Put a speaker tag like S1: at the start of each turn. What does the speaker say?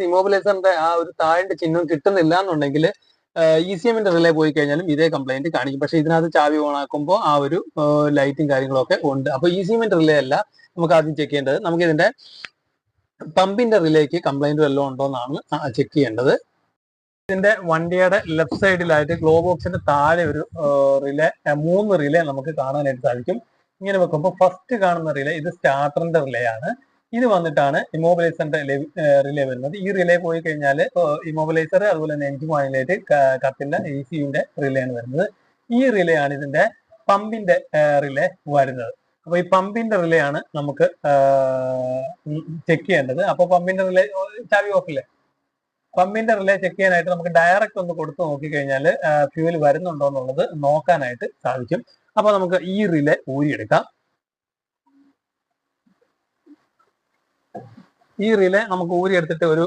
S1: ഇമോബിലൈസറിന്റെ ആ ഒരു താഴിന്റെ ചിഹ്നം കിട്ടുന്നില്ല എന്നുണ്ടെങ്കിൽ ECMന്റെ റിലേ പോയി കഴിഞ്ഞാലും ഇതേ കംപ്ലൈന്റ് കാണിക്കും. പക്ഷെ ഇതിനകത്ത് ചാവി ഓൺ ആക്കുമ്പോൾ ആ ഒരു ലൈറ്റും കാര്യങ്ങളൊക്കെ ഉണ്ട്. അപ്പൊ ECMന്റെ റിലേ അല്ല നമുക്ക് ആദ്യം ചെക്ക് ചെയ്യേണ്ടത്. നമുക്ക് ഇതിന്റെ പമ്പിന്റെ റിലേക്ക് കംപ്ലൈന്റ് വല്ലതും ഉണ്ടോ എന്നാണ് ചെക്ക് ചെയ്യേണ്ടത്. ഇതിന്റെ വണ്ടിയുടെ ലെഫ്റ്റ് സൈഡിലായിട്ട് ഗ്ലോ ബോക്സിന്റെ താഴെ ഒരു റിലേ, 3 റിലേ നമുക്ക് കാണാനായിട്ട് സാധിക്കും. ഇങ്ങനെ വെക്കുമ്പോൾ ഫസ്റ്റ് കാണുന്ന റിലേ ഇത് സ്റ്റാർട്ടറിന്റെ റിലേ ആണ്. ഇത് വന്നിട്ടാണ് ഇമോബിലൈസറിന്റെ റിലേ വരുന്നത്. ഈ റിലേ പോയി കഴിഞ്ഞാൽ ഇമോബിലൈസർ അതുപോലെ തന്നെ എഞ്ചിൻ ഓയിലായിട്ട് കത്തില്ല, ECUന്റെ റിലേ ആണ് വരുന്നത്. ഈ റിലേ ആണ് ഇതിന്റെ പമ്പിന്റെ റിലേ വരുന്നത്. അപ്പൊ ഈ പമ്പിന്റെ റിലേ ആണ് നമുക്ക് ചെക്ക് ചെയ്യേണ്ടത്. അപ്പൊ പമ്പിന്റെ റിലേ ചാവി ഓഫില്ലേ, പമ്പിന്റെ റിലേ ചെക്ക് ചെയ്യാനായിട്ട് നമുക്ക് ഡയറക്റ്റ് ഒന്ന് കൊടുത്തു നോക്കിക്കഴിഞ്ഞാൽ ഫ്യൂവൽ വരുന്നുണ്ടോ എന്നുള്ളത് നോക്കാനായിട്ട് സാധിക്കും. അപ്പൊ നമുക്ക് ഈ റിലേ ഊരിയെടുക്കാം. ഈ റിലേ നമുക്ക് ഊരിയെടുത്തിട്ട് ഒരു